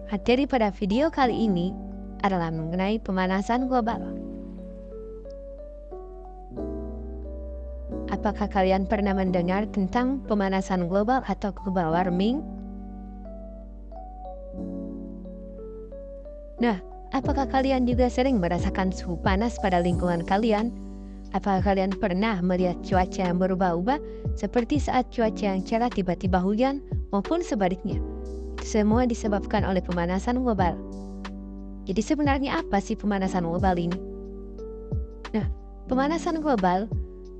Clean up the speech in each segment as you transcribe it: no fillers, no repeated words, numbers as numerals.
Materi pada video kali ini adalah mengenai pemanasan global. Apakah kalian pernah mendengar tentang pemanasan global atau global warming? Nah, apakah kalian juga sering merasakan suhu panas pada lingkungan kalian? Apakah kalian pernah melihat cuaca yang berubah-ubah seperti saat cuaca yang cerah tiba-tiba hujan maupun sebaliknya? Itu semua disebabkan oleh pemanasan global. Jadi sebenarnya apa sih pemanasan global ini? Nah, pemanasan global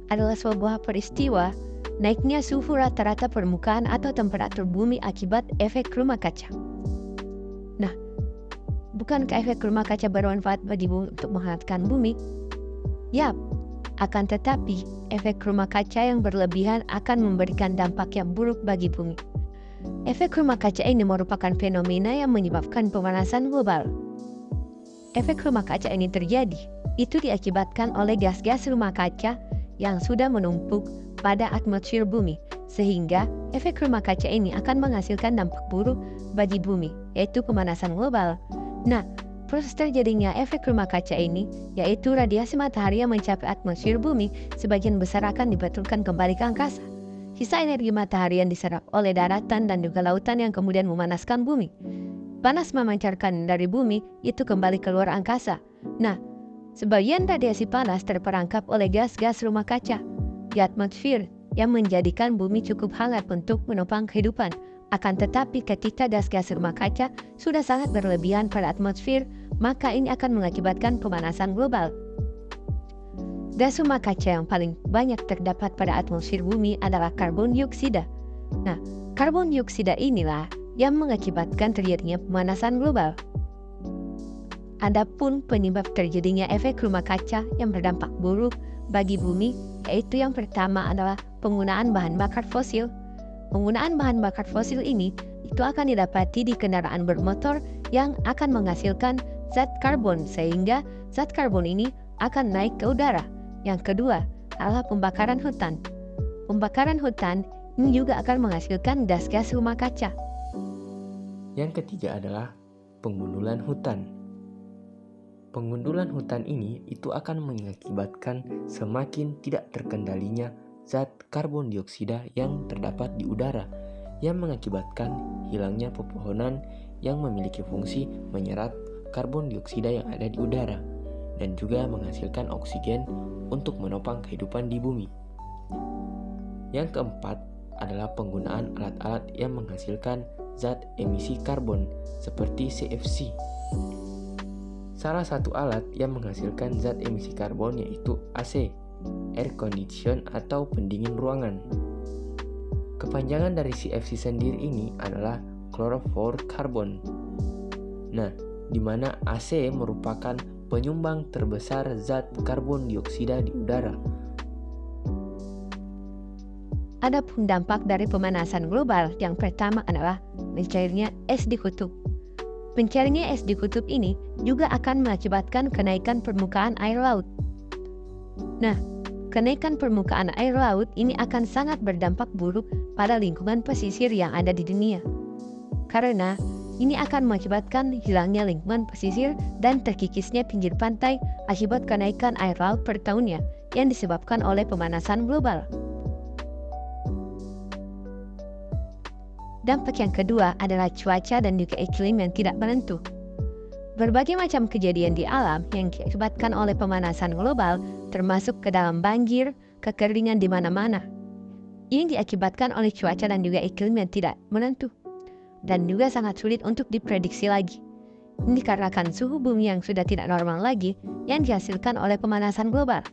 adalah sebuah peristiwa naiknya suhu rata-rata permukaan atau temperatur bumi akibat efek rumah kaca. Nah, bukankah efek rumah kaca bermanfaat bagi bumi untuk menghangatkan bumi? Yap, akan tetapi efek rumah kaca yang berlebihan akan memberikan dampak yang buruk bagi bumi. Efek rumah kaca ini merupakan fenomena yang menyebabkan pemanasan global. Efek rumah kaca ini terjadi, itu diakibatkan oleh gas-gas rumah kaca yang sudah menumpuk pada atmosfer bumi, sehingga efek rumah kaca ini akan menghasilkan dampak buruk bagi bumi, yaitu pemanasan global. Nah, proses terjadinya efek rumah kaca ini, yaitu radiasi matahari yang mencapai atmosfer bumi, sebagian besar akan dibetulkan kembali ke angkasa. Sisa energi matahari yang diserap oleh daratan dan juga lautan yang kemudian memanaskan bumi. Panas memancarkan dari bumi, itu kembali keluar angkasa. Nah, sebagian radiasi panas terperangkap oleh gas-gas rumah kaca di atmosfer yang menjadikan bumi cukup hangat untuk menopang kehidupan. Akan tetapi ketika gas-gas rumah kaca sudah sangat berlebihan pada atmosfer, maka ini akan mengakibatkan pemanasan global. Gas rumah kaca yang paling banyak terdapat pada atmosfer bumi adalah karbon dioksida. Nah, karbon dioksida inilah yang mengakibatkan terjadinya pemanasan global. Adapun penyebab terjadinya efek rumah kaca yang berdampak buruk bagi bumi, yaitu yang pertama adalah penggunaan bahan bakar fosil. Penggunaan bahan bakar fosil ini itu akan didapati di kendaraan bermotor yang akan menghasilkan zat karbon, sehingga zat karbon ini akan naik ke udara. Yang kedua adalah pembakaran hutan. Pembakaran hutan ini juga akan menghasilkan gas-gas rumah kaca. Yang ketiga adalah pengundulan hutan. Pengundulan hutan ini itu akan mengakibatkan semakin tidak terkendalinya zat karbon dioksida yang terdapat di udara, yang mengakibatkan hilangnya pepohonan yang memiliki fungsi menyerap karbon dioksida yang ada di udara dan juga menghasilkan oksigen untuk menopang kehidupan di bumi. Yang keempat adalah penggunaan alat-alat yang menghasilkan zat emisi karbon seperti CFC. Salah satu alat yang menghasilkan zat emisi karbon yaitu AC, air condition atau pendingin ruangan. Kepanjangan dari CFC sendiri ini adalah chlorofluorocarbon. Nah, di mana AC merupakan penyumbang terbesar zat karbon dioksida di udara. Adapun dampak dari pemanasan global, yang pertama adalah mencairnya es di kutub. Mencairnya es di kutub ini juga akan mengakibatkan kenaikan permukaan air laut. Nah, kenaikan permukaan air laut ini akan sangat berdampak buruk pada lingkungan pesisir yang ada di dunia. Karena ini akan mengakibatkan hilangnya lingkungan pesisir dan terkikisnya pinggir pantai akibat kenaikan air laut per tahunnya yang disebabkan oleh pemanasan global. Dampak yang kedua adalah cuaca dan juga iklim yang tidak menentu. Berbagai macam kejadian di alam yang diakibatkan oleh pemanasan global termasuk ke dalam banjir, kekeringan di mana-mana. Ini diakibatkan oleh cuaca dan juga iklim yang tidak menentu dan juga sangat sulit untuk diprediksi lagi. Ini dikarenakan suhu bumi yang sudah tidak normal lagi yang dihasilkan oleh pemanasan global.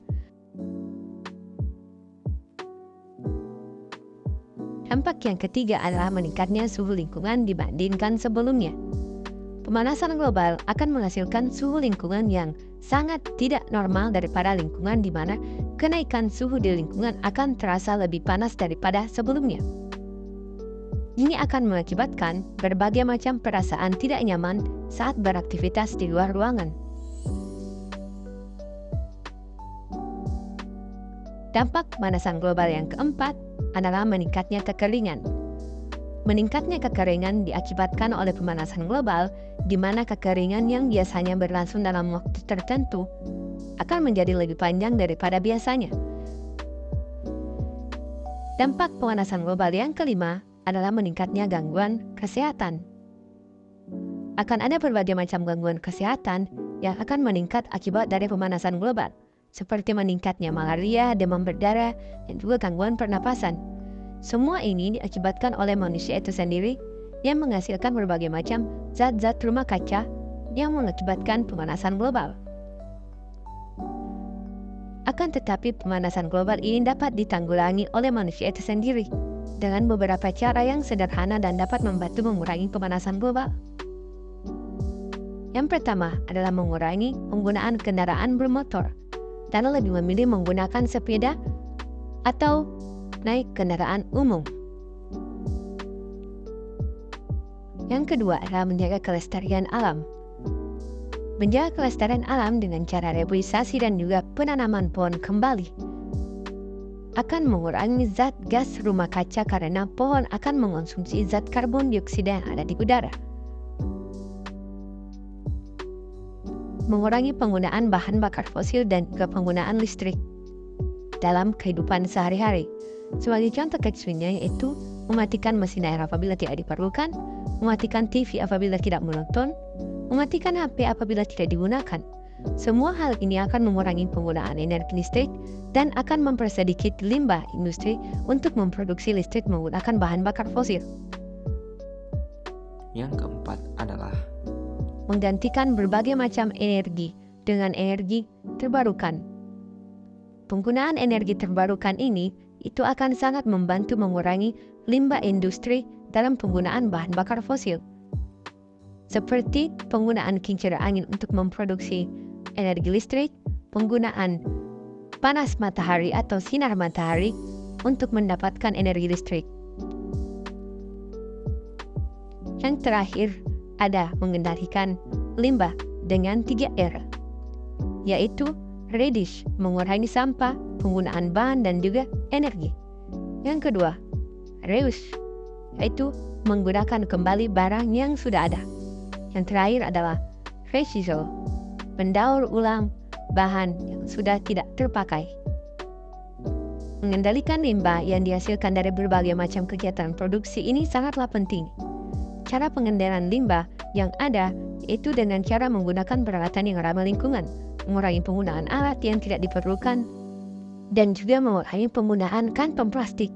Dampak yang ketiga adalah meningkatnya suhu lingkungan dibandingkan sebelumnya. Pemanasan global akan menghasilkan suhu lingkungan yang sangat tidak normal daripada lingkungan di mana kenaikan suhu di lingkungan akan terasa lebih panas daripada sebelumnya. Ini akan mengakibatkan berbagai macam perasaan tidak nyaman saat beraktivitas di luar ruangan. Dampak pemanasan global yang keempat adalah meningkatnya kekeringan. Meningkatnya kekeringan diakibatkan oleh pemanasan global, di mana kekeringan yang biasanya berlangsung dalam waktu tertentu akan menjadi lebih panjang daripada biasanya. Dampak pemanasan global yang kelima adalah meningkatnya gangguan kesehatan. Akan ada berbagai macam gangguan kesehatan yang akan meningkat akibat dari pemanasan global, seperti meningkatnya malaria, demam berdarah, dan juga gangguan pernapasan. Semua ini diakibatkan oleh manusia itu sendiri yang menghasilkan berbagai macam zat-zat rumah kaca yang mengakibatkan pemanasan global. Akan tetapi pemanasan global ini dapat ditanggulangi oleh manusia itu sendiri dengan beberapa cara yang sederhana dan dapat membantu mengurangi pemanasan global. Yang pertama adalah mengurangi penggunaan kendaraan bermotor dan lebih memilih menggunakan sepeda atau naik kendaraan umum. Yang kedua adalah menjaga kelestarian alam. Menjaga kelestarian alam dengan cara reboisasi dan juga penanaman pohon kembali akan mengurangi zat gas rumah kaca karena pohon akan mengonsumsi zat karbon dioksida yang ada di udara. Mengurangi penggunaan bahan bakar fosil dan juga penggunaan listrik dalam kehidupan sehari-hari. Sebagai contoh kecilnya yaitu mematikan mesin air apabila tidak diperlukan, mematikan TV apabila tidak menonton, mematikan HP apabila tidak digunakan. Semua hal ini akan mengurangi penggunaan energi listrik dan akan mempersedikit limbah industri untuk memproduksi listrik menggunakan bahan bakar fosil. Yang keempat adalah menggantikan berbagai macam energi dengan energi terbarukan. Penggunaan energi terbarukan ini itu akan sangat membantu mengurangi limbah industri dalam penggunaan bahan bakar fosil. Seperti penggunaan kincir angin untuk memproduksi energi listrik, penggunaan panas matahari atau sinar matahari untuk mendapatkan energi listrik. Yang terakhir ada mengendalikan limbah dengan 3R, yaitu reduce, mengurangi sampah, penggunaan bahan dan juga energi. Yang kedua, reuse, yaitu menggunakan kembali barang yang sudah ada. Yang terakhir adalah recycle, mendaur ulang bahan yang sudah tidak terpakai. Mengendalikan limbah yang dihasilkan dari berbagai macam kegiatan produksi ini sangatlah penting. Cara pengendalian limbah yang ada yaitu dengan cara menggunakan peralatan yang ramah lingkungan, mengurangi penggunaan alat yang tidak diperlukan, dan juga mengurangi penggunaan kantong plastik.